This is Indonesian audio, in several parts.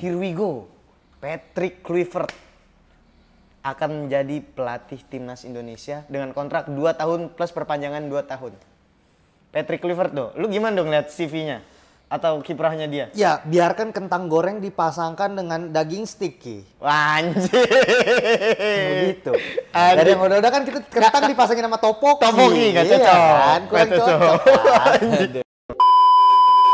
Here we go. Patrick Kluivert akan menjadi pelatih timnas Indonesia dengan kontrak 2 tahun plus perpanjangan 2 tahun. Patrick Kluivert lu gimana dong lihat CV-nya atau kiprahnya dia? Ya, biarkan kentang goreng dipasangkan dengan daging sticky. Anjir. Begitu. Dari yang udah kan kita kentang dipasangin sama topoki. Topoki nggak cocok. Iya kan? Kurang cocok. Kan?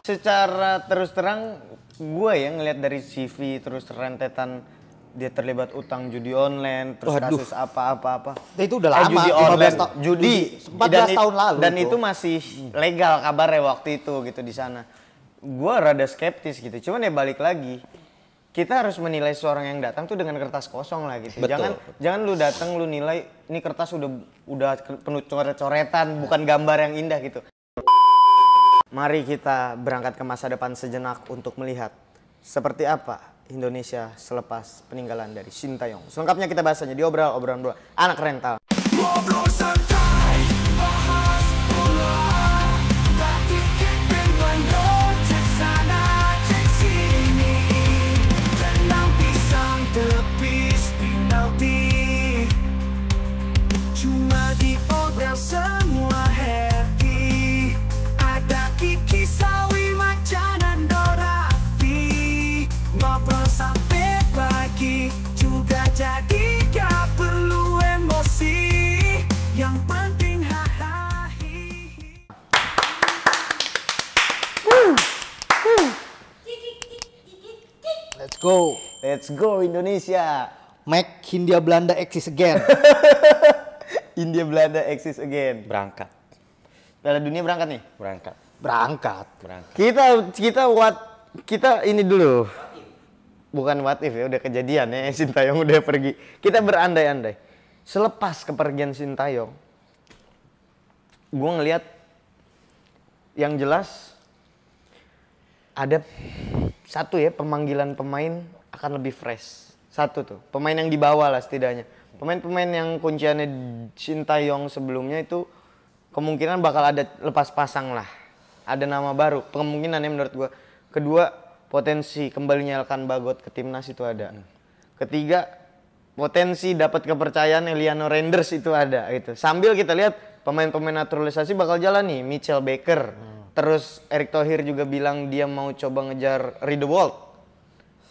Secara terus terang gue ya ngelihat dari CV terus rentetan dia terlibat utang judi online, terus Waduh. kasus apa-apa. Itu udah lama, judi 15 online, tahun. judi 14 tahun lalu. Dan itu masih legal kabarnya waktu itu gitu di sana. Gua rada skeptis gitu. Cuman ya balik lagi. Kita harus menilai seorang yang datang tuh dengan kertas kosong lah gitu. Betul. Jangan lu datang lu nilai ini kertas udah penuh coret-coretan, bukan gambar yang indah gitu. Mari kita berangkat ke masa depan sejenak untuk melihat seperti apa Indonesia selepas peninggalan dari Sintayong. Selengkapnya kita bahasanya di obrolan bro anak rental. Ngobrol santai, bahas bola, tak dikit dengan cek sana, cek sini, tendang pisang tepis penalti, cuma di obrolan semua happy, ada Kiki Sawi Macan Dorati, ngobrol sampai pagi, juga jadi gak perlu emosi, yang penting hahaha. Let's go. Let's go Indonesia. Make Hindia Belanda exist again. India Belanda exist again. Berangkat. Piala Dunia berangkat nih. Berangkat. Kita ini dulu. Bukan what if ya, udah kejadian ya, Sintayong udah pergi. Kita berandai-andai. Selepas kepergian Sintayong, gue ngelihat yang jelas ada satu ya, pemanggilan pemain akan lebih fresh. Satu tuh, pemain yang dibawa lah setidaknya. Pemain-pemain yang kunciannya Sintayong sebelumnya itu kemungkinan bakal ada lepas pasang lah. Ada nama baru, kemungkinannya menurut gue. Kedua, potensi kembalinya Elkan Bagot ke timnas itu ada. Ketiga, potensi dapat kepercayaan Eliano Renders itu ada gitu. Sambil kita lihat pemain-pemain naturalisasi bakal jalan nih, Mitchell Baker. Terus Erick Thohir juga bilang dia mau coba ngejar Riedewald.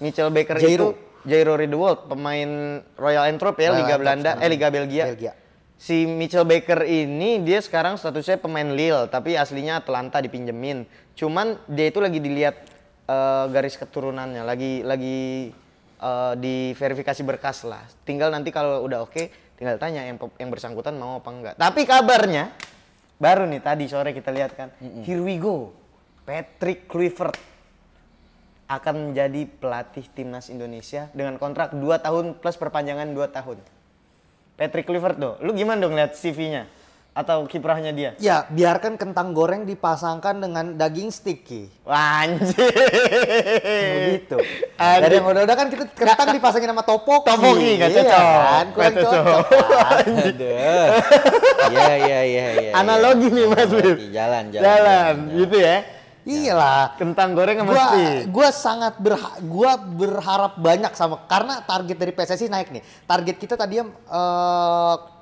Mitchell Baker itu Jairo Riedewald, pemain Royal Antwerp ya, Liga Belanda, Liga Belgia. Si Mitchell Baker ini dia sekarang statusnya pemain Lille, tapi aslinya Atlanta dipinjemin. Cuman dia itu lagi dilihat garis keturunannya, lagi diverifikasi berkas lah. Tinggal nanti kalau udah oke, tinggal tanya yang bersangkutan mau apa enggak. Tapi kabarnya baru nih tadi sore kita lihat kan. Here we go. Patrick Kluivert akan menjadi pelatih timnas Indonesia dengan kontrak 2 tahun plus perpanjangan 2 tahun. Patrick Kluivert lu gimana dong lihat CV-nya atau kiprahnya dia? Ya, biarkan kentang goreng dipasangkan dengan daging sticky. Anjir. Begitu. Dari yang udah kan kita kentang dipasangin sama topoki. Topoki nggak cocok. Iya kan? Kurang cocok. Kan? Aduh. Iya. Analogi nih Mas Bib. Jalan. Gitu ya. Iyalah. Kentang goreng sama stick. Gua berharap banyak sama karena target dari PSSI naik nih. Target kita tadi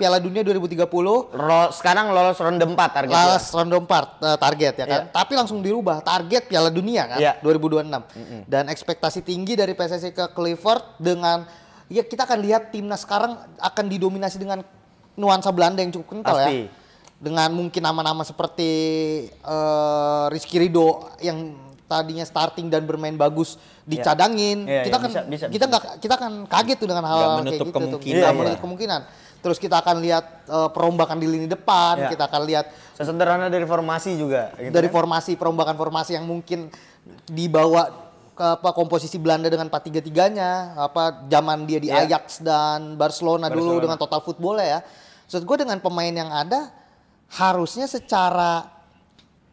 Piala Dunia 2030. Sekarang lolos ronde 4 target. Lolos ronde 4 target ya kan. Iya. Tapi langsung dirubah target Piala Dunia kan, Iya. 2026. Dan ekspektasi tinggi dari PSSI ke Kluivert dengan ya kita akan lihat timnas sekarang akan didominasi dengan nuansa Belanda yang cukup kental. Pasti. Ya. Dengan mungkin nama-nama seperti Rizky Ridho yang tadinya starting dan bermain bagus dicadangin, Iya, kita kan bisa. kita akan kaget tuh dengan hal kayak gitu tuh. Nggak menutup kemungkinan. Terus kita akan lihat perombakan di lini depan, kita akan lihat sesederhana dari formasi juga gitu dari kan? formasi, perombakan formasi yang mungkin dibawa ke komposisi Belanda dengan 4-3-3-nya, zaman dia di Ajax dan Barcelona dulu dengan total football ya. Maksud gue dengan pemain yang ada harusnya secara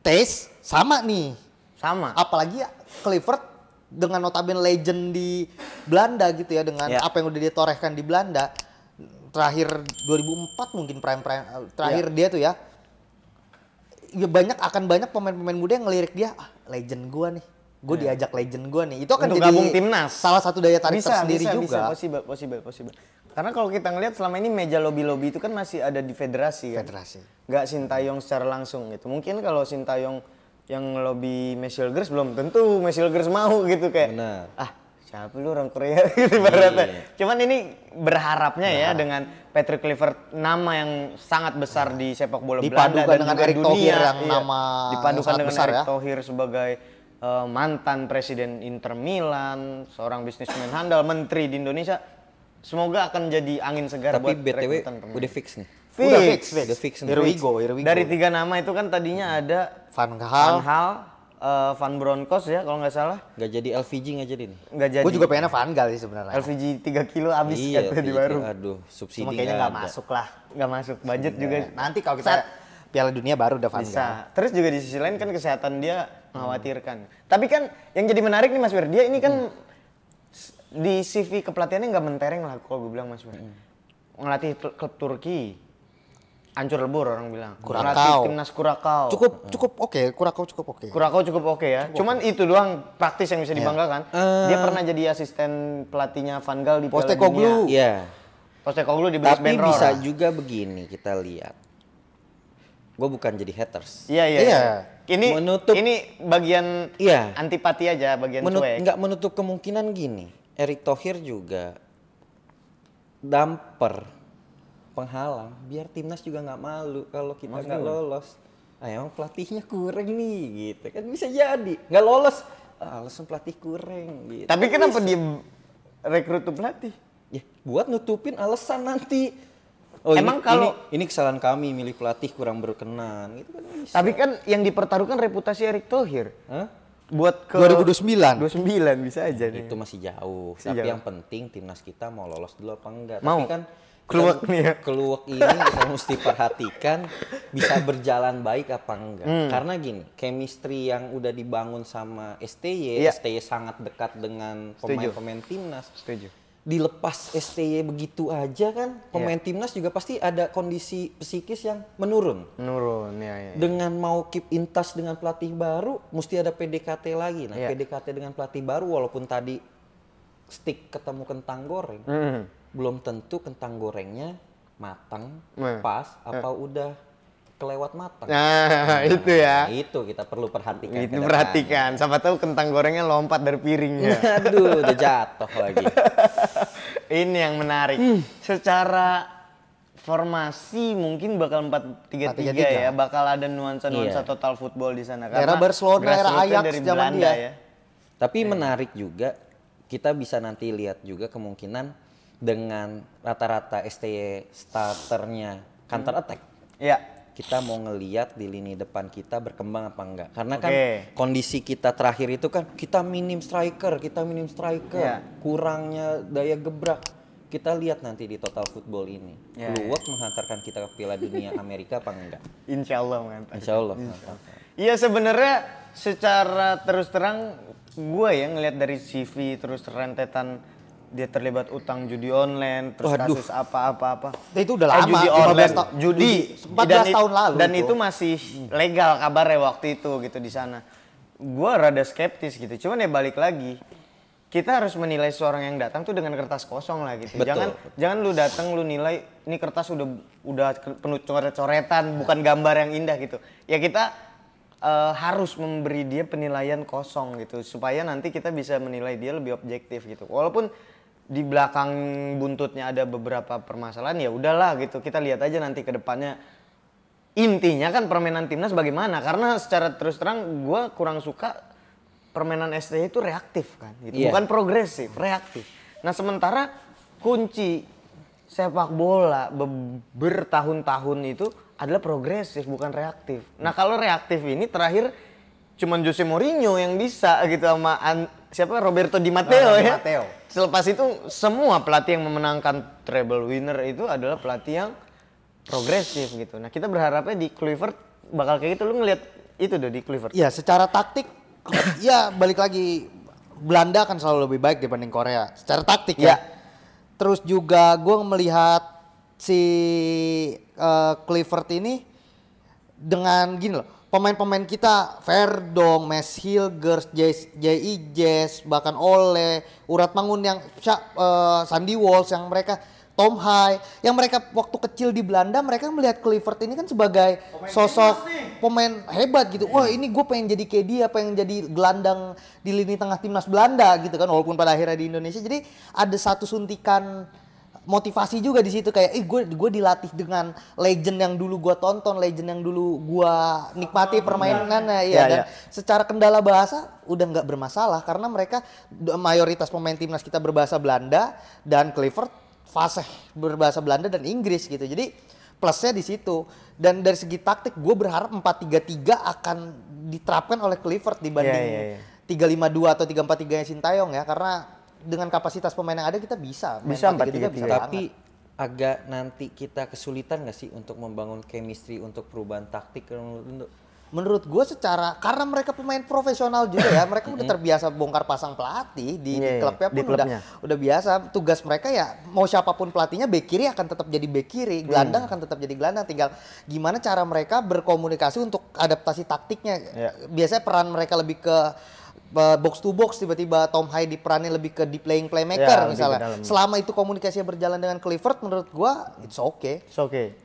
taste sama nih. Sama. Apalagi Kluivert dengan notabene legend di Belanda gitu ya, dengan apa yang udah ditorehkan di Belanda. Terakhir 2004 mungkin prime terakhir dia tuh ya. Ya banyak pemain-pemain muda yang ngelirik dia, legend gua nih. gue diajak legend gue nih. Itu akan Untuk jadi gabung timnas. salah satu daya tarik tersendiri juga. Possible. Karena kalau kita ngelihat selama ini meja lobby-lobby itu kan masih ada di federasi kan. Nggak Sintayong secara langsung gitu. Mungkin kalau Sintayong yang lobby Mesielgers belum tentu Mesielgers mau gitu kayak. Benar. Siapa lu orang Korea gitu ibaratnya. Cuman ini berharapnya ya dengan Patrick Kluivert, nama yang sangat besar di sepak bola Belanda Dipadukan dengan juga Erick Thohir yang iya. nama dipadukan sangat dengan besar Erick ya. Thohir sebagai mantan presiden Inter Milan, seorang bisnismen handal, menteri di Indonesia. Semoga akan jadi angin segar Tapi buat BTW rekrutan pemain. udah fix nih. Udah fix. Udah fix nih. Here we go. Dari 3 nama itu kan tadinya ada Van Van Gaal. Hal, Van Bronckhorst ya kalau nggak salah. Nggak jadi LVG nggak jadi nih. Nggak jadi. Gue juga pengennya Van Gaal sih sebenarnya. LVG 3 kilo habis Iya, kata di LVG, baru. aduh, subsidi Cuma kayaknya nggak ada. masuk lah. Nggak masuk budget juga Nanti kalau kita Piala Dunia baru udah Van Gaal. bisa. Terus juga di sisi lain kan kesehatan dia mengkhawatirkan. Tapi kan yang jadi menarik nih Mas Wir, dia ini kan di CV kepelatihannya nggak mentereng lah kalau gue bilang Mas Wir. Ngelatih klub Turki, hancur lebur orang bilang. Kurakau. Ngelatih timnas Kurakau. Cukup oke, Kurakau cukup oke. Kurakau cukup oke ya. Cuman itu doang praktis yang bisa dibanggakan. Dia pernah jadi asisten pelatihnya Van Gaal di Piala Postecoglou. Dunia. Iya. Postecoglou di Brisbane Tapi Roar. bisa juga begini kita lihat. Gue bukan jadi haters. Iya. Iya. Ini bagian Iya. antipati aja, bagian cuek. Nggak menutup kemungkinan gini. Erick Thohir juga damper penghalang biar timnas juga nggak malu kalau kita nggak lolos. Emang pelatihnya kurang nih gitu kan bisa jadi nggak lolos alasan pelatih kurang gitu. Tapi kenapa dia rekrut tuh pelatih? Ya buat nutupin alasan nanti. Oh Emang ini, kalau- ini kesalahan kami milih pelatih kurang berkenan gitu kan bisa. Tapi kan yang dipertaruhkan reputasi Erick Thohir. Hah? Buat ke 2029. 29 bisa aja nih. Itu masih jauh. Masih Tapi jauh. yang penting timnas kita mau lolos dulu apa enggak. Mau. Tapi kan Keluak kita- nih ya. Keluak ini kita mesti perhatikan bisa berjalan baik apa enggak. Karena gini, chemistry yang udah dibangun sama STY, Iya. STY sangat dekat dengan Setuju. pemain-pemain timnas. Setuju. Dilepas STY begitu aja kan, pemain timnas juga pasti ada kondisi psikis yang menurun. Menurun ya. Dengan mau keep in touch dengan pelatih baru, mesti ada PDKT lagi. Nah, Iya. PDKT dengan pelatih baru walaupun tadi stick ketemu kentang goreng, belum tentu kentang gorengnya matang, pas, apa udah kelewat matang. Nah, itu ya. Nah, itu kita perlu perhatikan. ke Itu depan. perhatikan. Siapa tahu kentang gorengnya lompat dari piringnya. Aduh, udah jatuh lagi. Ini yang menarik. Secara formasi mungkin bakal 4-3-3 ya. Bakal ada nuansa-nuansa Iya. total football di sana. Era Barcelona, era grassroots-nya Ajax dari zaman Belanda dia. ya. Tapi menarik juga, kita bisa nanti lihat juga kemungkinan dengan rata-rata STY starternya counter attack. Iya. Kita mau ngeliat di lini depan kita berkembang apa enggak. Karena kan Oke. kondisi kita terakhir itu kan kita minim striker, Iya. kurangnya daya gebrak. Kita lihat nanti di total football ini. Iya, Kluwak menghantarkan kita ke Piala Dunia Amerika apa enggak? Insya Allah mantap. Insya Allah. Iya sebenarnya secara terus terang gue ya ngelihat dari CV terus rentetan dia terlibat utang judi online terus Waduh. kasus apa-apa. Itu udah lama, judi 15 online, tahun. judi 14 tahun lalu dan itu. itu masih legal kabarnya waktu itu gitu di sana. Gue rada skeptis gitu. Cuman ya balik lagi kita harus menilai seorang yang datang tuh dengan kertas kosong lah gitu. Betul. Jangan lu datang lu nilai ini kertas udah penuh coret-coretan bukan gambar yang indah gitu. Ya kita harus memberi dia penilaian kosong gitu supaya nanti kita bisa menilai dia lebih objektif gitu. Walaupun di belakang buntutnya ada beberapa permasalahan ya udahlah gitu. Kita lihat aja nanti ke depannya. Intinya kan permainan timnas bagaimana? Karena secara terus terang gue kurang suka permainan STY itu reaktif kan, gitu. Iya. Bukan progresif, reaktif. Nah sementara kunci sepak bola bertahun-tahun itu adalah progresif, bukan reaktif. Nah kalau reaktif ini terakhir cuman Jose Mourinho yang bisa gitu sama siapa Roberto Di Matteo Di ya. Matteo. Selepas itu semua pelatih yang memenangkan treble winner itu adalah pelatih yang progresif gitu. Nah kita berharapnya di Kluivert bakal kayak gitu. Lu ngelihat itu udah di Kluivert. Ya secara taktik, ya balik lagi Belanda akan selalu lebih baik dibanding Korea. Secara taktik ya. Ya. Terus juga gue melihat si Kluivert ini dengan gini loh. pemain-pemain kita Verdong, Mes Hilgers, J.I. Jazz, bahkan Ole, Urat Mangun yang Sandy Walsh yang mereka Tom Hai, yang mereka waktu kecil di Belanda mereka melihat Kluivert ini kan sebagai sosok pemain hebat gitu. Wah ini gue pengen jadi kayak dia, pengen jadi gelandang di lini tengah timnas Belanda gitu kan. Walaupun pada akhirnya di Indonesia, jadi ada satu suntikan motivasi juga di situ kayak, gue dilatih dengan legend yang dulu gue tonton, legend yang dulu gue nikmati permainannya, ya. Dan secara kendala bahasa udah nggak bermasalah karena mereka mayoritas pemain timnas kita berbahasa Belanda dan Kluivert fasih berbahasa Belanda dan Inggris gitu. Jadi plusnya di situ. Dan dari segi taktik gue berharap 4-3-3 akan diterapkan oleh Kluivert dibanding 3-5-2 atau 3-4-3 Sintayong ya, karena dengan kapasitas pemain yang ada kita bisa 4-3-3. Tapi agak nanti kita kesulitan nggak sih untuk membangun chemistry untuk perubahan taktik menurut gue karena mereka pemain profesional juga ya, mereka udah terbiasa bongkar pasang pelatih di klubnya pun udah biasa. Tugas mereka ya mau siapapun pelatihnya, bek kiri akan tetap jadi bek kiri, gelandang akan tetap jadi gelandang, tinggal gimana cara mereka berkomunikasi untuk adaptasi taktiknya. Biasanya peran mereka lebih ke box to box, tiba-tiba Tom Hai diperanin lebih ke deep playing playmaker misalnya. Selama itu komunikasinya berjalan dengan Kluivert, menurut gua it's okay.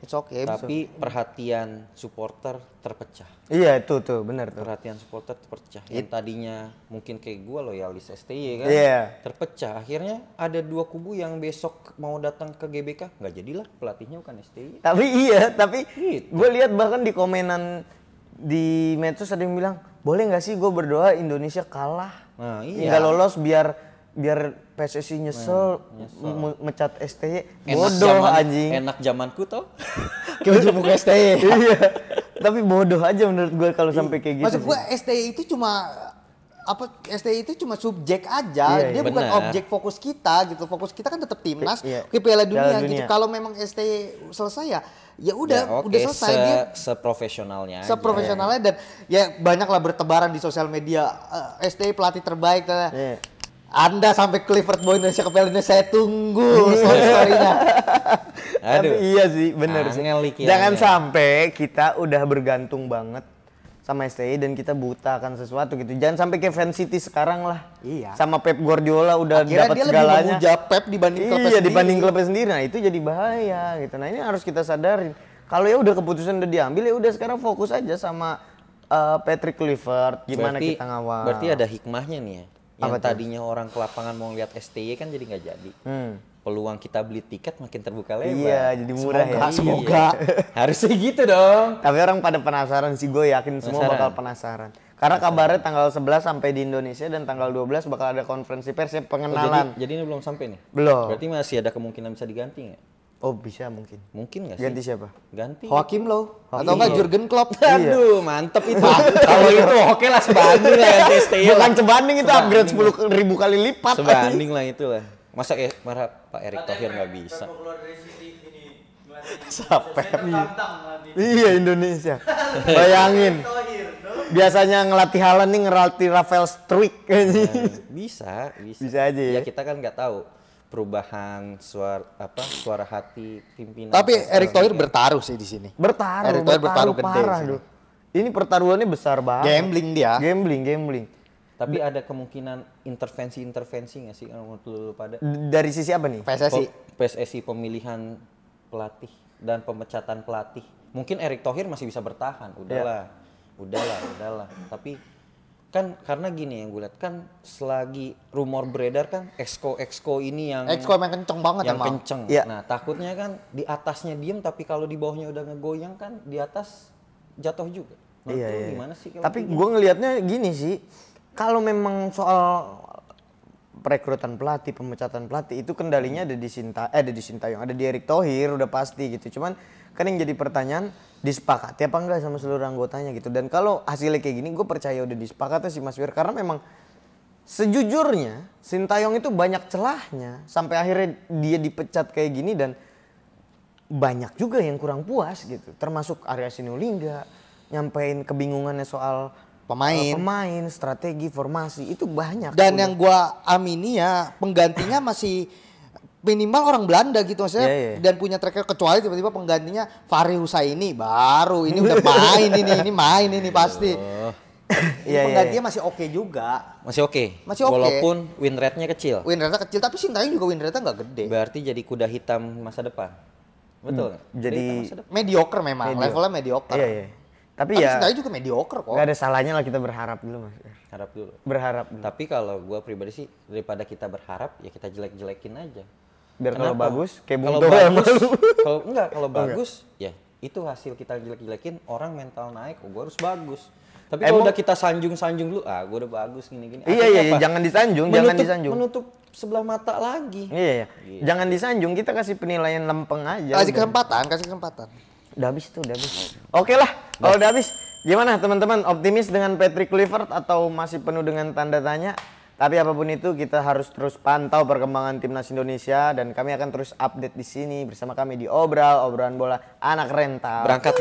Tapi perhatian supporter terpecah. Iya itu tuh benar tuh. Perhatian supporter terpecah. Yang tadinya mungkin kayak gua loyalis STY kan, terpecah. Akhirnya ada dua kubu yang besok mau datang ke GBK, nggak jadilah pelatihnya bukan STY. Tapi gitu. Gue lihat bahkan di komenan di medsos ada yang bilang, boleh nggak sih gue berdoa Indonesia kalah, nggak lolos biar PSSI nyesel. Mecat STY. Bodoh anjing. Enak zamanku toh. Kayak jemput STY. Iya. Tapi bodoh aja menurut gue kalau sampai kayak gitu. Maksud gue STY itu cuma subjek aja, dia bukan objek fokus kita gitu. Fokus kita kan tetap timnas, ke Piala Dunia gitu. Kalau memang STY selesai ya udah selesai. Dia seprofesionalnya dan ya banyaklah bertebaran di sosial media STY pelatih terbaik. Anda sampai Kluivert bawa Indonesia ke Piala Dunia, saya tunggu story-nya. Tapi iya sih bener sih. Jangan sampai kita udah bergantung banget sama STY dan kita buta akan sesuatu gitu. Jangan sampai kayak Fan City sekarang lah. Sama Pep Guardiola udah dapat segalanya. Dia lebih memuja Pep dibanding klubnya sendiri. Dibanding klubnya sendiri. Nah, itu jadi bahaya gitu. Nah, ini harus kita sadarin. Kalau ya udah keputusan udah diambil, ya udah sekarang fokus aja sama Patrick Kluivert, gimana kita ngawal. Berarti ada hikmahnya nih ya. Yang tadinya orang ke lapangan mau lihat STY kan jadi nggak jadi. Peluang kita beli tiket makin terbuka lebar. Iya, jadi murah. Semoga. Harusnya gitu dong. Tapi orang pada penasaran sih, gue yakin semua bakal penasaran. Karena kabarnya tanggal 11 sampai di Indonesia dan tanggal 12 bakal ada konferensi pers pengenalan. Jadi ini belum sampai nih? Belum. Berarti masih ada kemungkinan bisa diganti nggak? Oh bisa mungkin. Mungkin nggak sih? Ganti siapa? Ganti. Joachim Low. Atau enggak Jurgen Klopp. Aduh mantep itu. Kalau itu oke lah, sebanding lah ganti STY. Bukan sebanding itu, upgrade 10.000 kali lipat. Sebanding lah itu lah. Masa marah Pak Erick Thohir nggak bisa? Sampai iya Indonesia. Bayangin. Biasanya ngelatih Haaland nih ngelatih Rafael Struijk. Bisa aja ya. Ya kita kan nggak tahu perubahan suara hati pimpinan. Tapi Erick Thohir bertaruh sih di sini. Bertaruh gede parah, ini pertaruhannya besar banget. Gambling dia. Gambling. Tapi ada kemungkinan intervensi nggak sih menurut lu pada? Dari sisi apa nih? PSSI pemilihan pelatih dan pemecatan pelatih. Mungkin Erick Thohir masih bisa bertahan. Udahlah. Tapi kan karena gini yang gue lihat kan selagi rumor beredar kan Exco ini yang kenceng banget yang kenceng. Nah takutnya kan di atasnya diem tapi kalau di bawahnya udah ngegoyang kan di atas jatuh juga. Gimana sih? Tapi gue ngelihatnya gini sih, kalau memang soal perekrutan pelatih, pemecatan pelatih itu kendalinya ada di Sintayong, ada di Erick Thohir udah pasti gitu. Cuman kan yang jadi pertanyaan disepakati apa enggak sama seluruh anggotanya gitu. Dan kalau hasilnya kayak gini gue percaya udah disepakati sih Mas Wir, karena memang sejujurnya Sintayong itu banyak celahnya sampai akhirnya dia dipecat kayak gini dan banyak juga yang kurang puas gitu. Termasuk Arya Sinulinga nyampein kebingungannya soal pemain, strategi, formasi itu banyak. Dan yang gua amini ya penggantinya masih minimal orang Belanda gitu maksudnya Iya, iya. dan punya track record, kecuali tiba-tiba penggantinya Fahri Husaini baru ini udah main ini main ini pasti. Iya, iya, Penggantinya masih oke juga. Masih oke. Masih oke. Walaupun win rate-nya kecil. Win rate kecil tapi Sintayong juga win rate nggak gede. Berarti jadi kuda hitam masa depan. Betul nggak? Kuda jadi- hitam masa depan. Mediocre memang, Mediocre. levelnya mediocre. Iya, iya. Tapi Tapi ya Sintayong juga mediocre kok. nggak ada salahnya lah kita berharap dulu Mas. Harap dulu. Berharap dulu. Tapi kalau gua pribadi sih daripada kita berharap ya kita jelek-jelekin aja. Biar kalau Kenapa? bagus kayak Bung Kalau Toel bagus, malu. kalau bagus ya itu hasil kita jelek-jelekin, orang mental naik, oh gua harus bagus. Tapi Emang- kalau udah kita sanjung-sanjung dulu, gua udah bagus gini-gini. Iya, Artinya iya, apa? jangan disanjung, jangan disanjung. Menutup sebelah mata lagi. Iya, iya. Jangan disanjung, kita kasih penilaian lempeng aja. Kasih kesempatan. Udah habis tuh, udah habis. Oke lah, kalau udah habis. Gimana teman-teman, optimis dengan Patrick Kluivert atau masih penuh dengan tanda tanya? Tapi apapun itu kita harus terus pantau perkembangan timnas Indonesia dan kami akan terus update di sini bersama kami di Obrolan Bola Anak Rental. Berangkat.